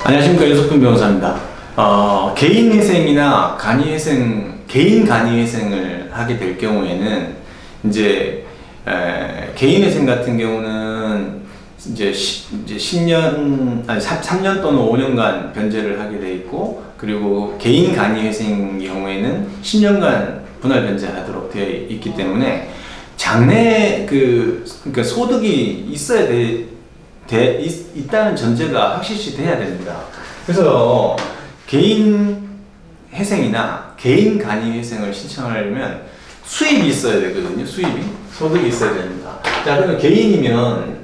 안녕하십니까, 윤석준 변호사입니다. 개인회생이나 개인 간이회생을 하게 될 경우에는 이제 개인회생 같은 경우는 이제 3년 또는 5년간 변제를 하게 돼 있고, 그리고 개인 간이회생 경우에는 10년간 분할 변제하도록 되어 있기 때문에 장래 그러니까 소득이 있어야 있다는 전제가 확실시 돼야 됩니다. 그래서 개인 회생이나 개인 간이 회생을 신청하려면 수입이 있어야 되거든요. 소득이 있어야 됩니다. 자, 그러면 개인이면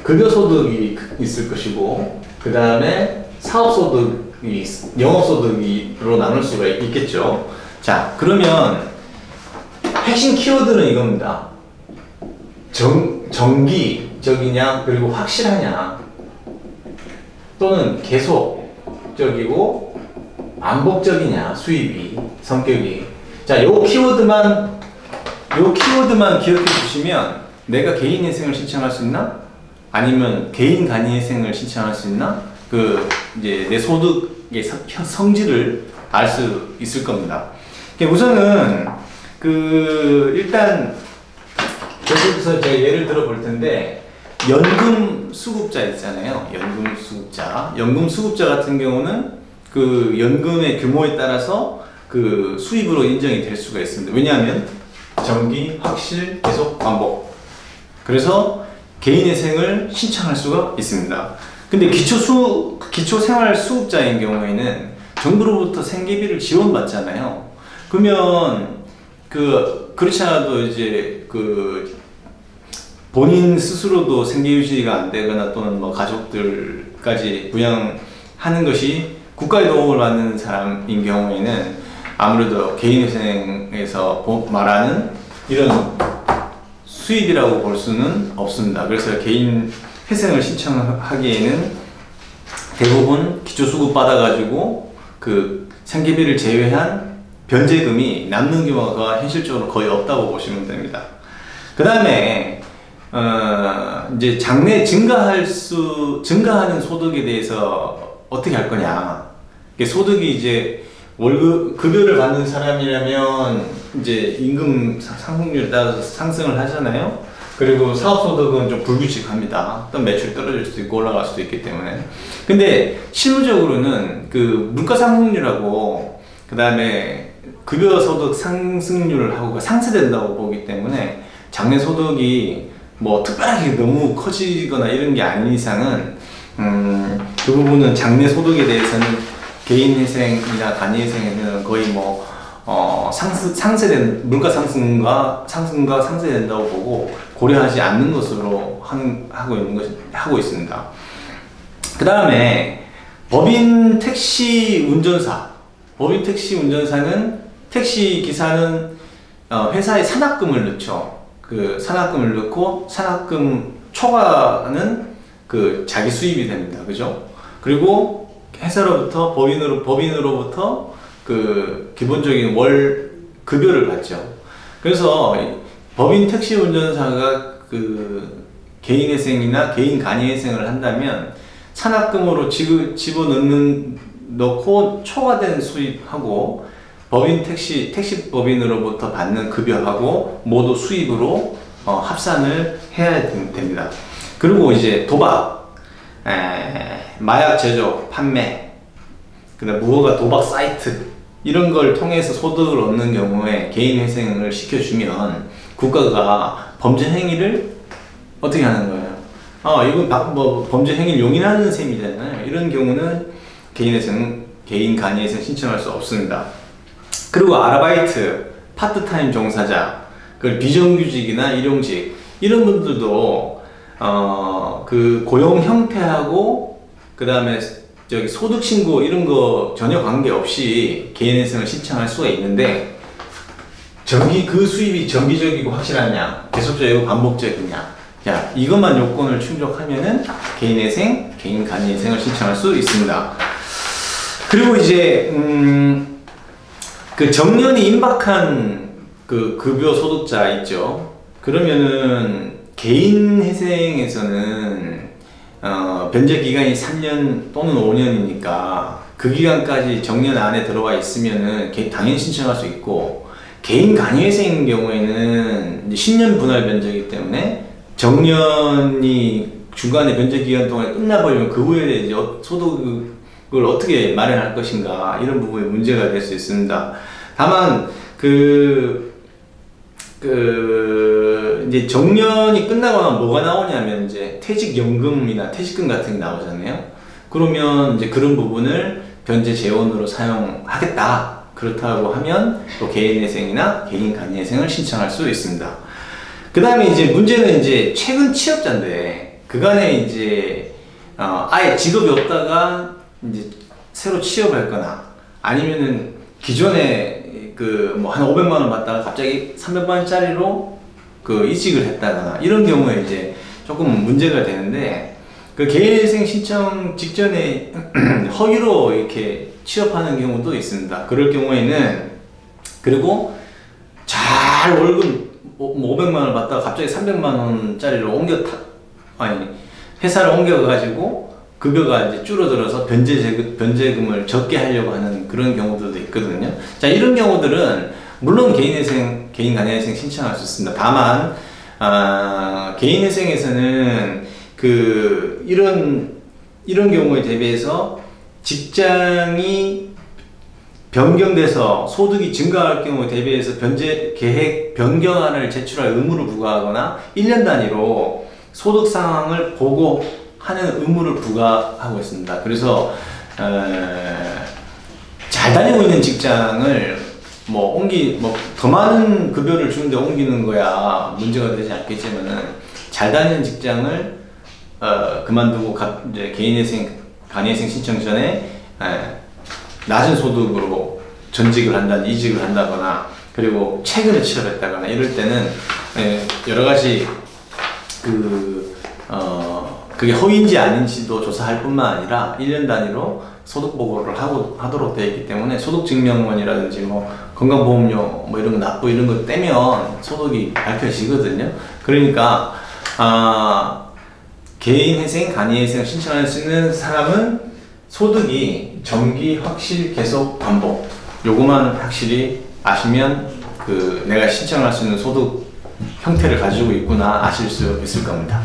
급여소득이 있을 것이고, 그 다음에 사업소득이, 영업소득으로 나눌 수가 있겠죠. 자, 그러면 핵심 키워드는 이겁니다. 정기적이냐, 그리고 확실하냐, 또는 계속적이고 반복적이냐, 수입이, 성격이. 자, 요 키워드만 기억해 주시면 내가 개인회생을 신청할 수 있나? 아니면 개인 간이회생을 신청할 수 있나? 이제 내 소득의 성질을 알 수 있을 겁니다. 우선은 일단 여기서 제가 예를 들어 볼 텐데, 연금 수급자 있잖아요. 연금 수급자 같은 경우는 연금의 규모에 따라서 수입으로 인정이 될 수가 있습니다. 왜냐하면 정기, 확실, 계속, 반복. 그래서 개인회생을 신청할 수가 있습니다. 근데 기초생활수급자인 경우에는 정부로부터 생계비를 지원받잖아요. 그러면 그렇지 않아도 이제 본인 스스로도 생계 유지가 안 되거나, 또는 뭐 가족들까지 부양하는 것이 국가의 도움을 받는 사람인 경우에는 아무래도 개인회생에서 말하는 이런 수입이라고 볼 수는 없습니다. 그래서 개인회생을 신청하기에는 대부분 기초수급 받아가지고 생계비를 제외한 변제금이 남는 경우가 현실적으로 거의 없다고 보시면 됩니다. 그 다음에 이제 장래 증가하는 소득에 대해서 어떻게 할 거냐. 소득이 이제 급여를 받는 사람이라면 이제 임금 상승률에 따라서 상승을 하잖아요. 그리고 사업소득은 좀 불규칙합니다. 또 매출이 떨어질 수도 있고 올라갈 수도 있기 때문에. 근데 실무적으로는 물가 상승률하고, 그 다음에 급여 소득 상승률하고 상쇄된다고 보기 때문에 장래 소득이 뭐 특별하게 너무 커지거나 이런 게 아닌 이상은 그 부분은 장래 소득에 대해서는 개인회생이나 간이회생에는 거의 물가 상승과 상쇄된다고 보고 고려하지 않는 것으로 하고 있습니다. 그 다음에 법인 택시 운전사는, 택시 기사는 회사에 산학금을 넣죠. 산학금을 넣고, 산학금 초과는 자기 수입이 됩니다. 그죠? 그리고 회사로부터, 법인으로부터 기본적인 월 급여를 받죠. 그래서 법인 택시 운전사가 개인회생이나 개인 간이회생을 한다면 산학금으로 넣고 초과된 수입하고 택시 법인으로부터 받는 급여하고 모두 수입으로 합산을 해야 됩니다. 그리고 이제 도박, 마약 제조, 판매, 그다음 무허가 도박 사이트, 이런 걸 통해서 소득을 얻는 경우에 개인회생을 시켜주면 국가가 범죄 행위를 어떻게 하는 거예요? 이건 범죄 행위를 용인하는 셈이잖아요. 이런 경우는 개인 간이회생 신청할 수 없습니다. 그리고 아르바이트, 파트타임 종사자, 비정규직이나 일용직, 이런 분들도 고용 형태하고, 그 다음에 소득 신고 이런 거 전혀 관계없이 개인회생을 신청할 수가 있는데, 수입이 정기적이고 확실하냐, 계속적이고 반복적이냐, 자, 이것만 요건을 충족하면은 개인회생, 개인 간이회생을 신청할 수 있습니다. 그리고 이제 정년이 임박한 급여 소득자 있죠. 그러면은 개인회생에서는 변제 기간이 3년 또는 5년이니까 그 기간까지 정년 안에 들어와 있으면은 당연히 신청할 수 있고, 개인 간이회생인 경우에는 10년 분할 변제이기 때문에 정년이 중간에 변제 기간 동안에 끝나버리면 그 후에 이제 소득을 어떻게 마련할 것인가, 이런 부분에 문제가 될 수 있습니다. 다만 이제 정년이 끝나고 나면 뭐가 나오냐면 이제 퇴직연금이나 퇴직금 같은 게 나오잖아요. 그러면 이제 그런 부분을 변제 재원으로 사용하겠다, 그렇다고 하면 또 개인회생이나 개인 간이회생을 신청할 수 있습니다. 그 다음에 이제 문제는 이제 최근 취업자인데, 그간에 이제 아예 직업이 없다가 이제 새로 취업할 거나, 아니면은 기존에 뭐 한 500만 원 받다가 갑자기 300만 원짜리로 이직을 했다거나, 이런 경우에 이제 조금 문제가 되는데, 개인회생 신청 직전에 허위로 이렇게 취업하는 경우도 있습니다. 그럴 경우에는, 그리고 잘 월급 500만 원 받다가 갑자기 300만 원짜리로 회사를 옮겨가지고 급여가 이제 줄어들어서 변제금을 적게 하려고 하는 그런 경우들도 있거든요. 자, 이런 경우들은 물론 개인회생, 개인 간이회생 신청할 수 있습니다. 다만 개인회생에서는 이런 경우에 대비해서 직장이 변경돼서 소득이 증가할 경우에 대비해서 변제 계획 변경안을 제출할 의무를 부과하거나 1년 단위로 소득 상황을 보고하는 의무를 부과하고 있습니다. 그래서 잘 다니고 있는 직장을 더 많은 급여를 주는데 옮기는 거야 문제가 되지 않겠지만은, 잘 다니는 직장을 그만두고 이제 개인회생, 간이회생 신청 전에 낮은 소득으로 전직을 한다거나 이직을 한다거나, 그리고 최근에 취업했다거나 이럴 때는 여러 가지 그게 허위인지 아닌지도 조사할 뿐만 아니라 1년 단위로 소득 보고를 하도록 되어 있기 때문에, 소득증명원이라든지 건강보험료 이런 거 납부 이런 거 떼면 소득이 밝혀지거든요. 그러니까 개인회생, 간이회생 신청할 수 있는 사람은 소득이 정기, 확실, 계속, 반복, 요거만 확실히 아시면 내가 신청할 수 있는 소득 형태를 가지고 있구나 아실 수 있을 겁니다.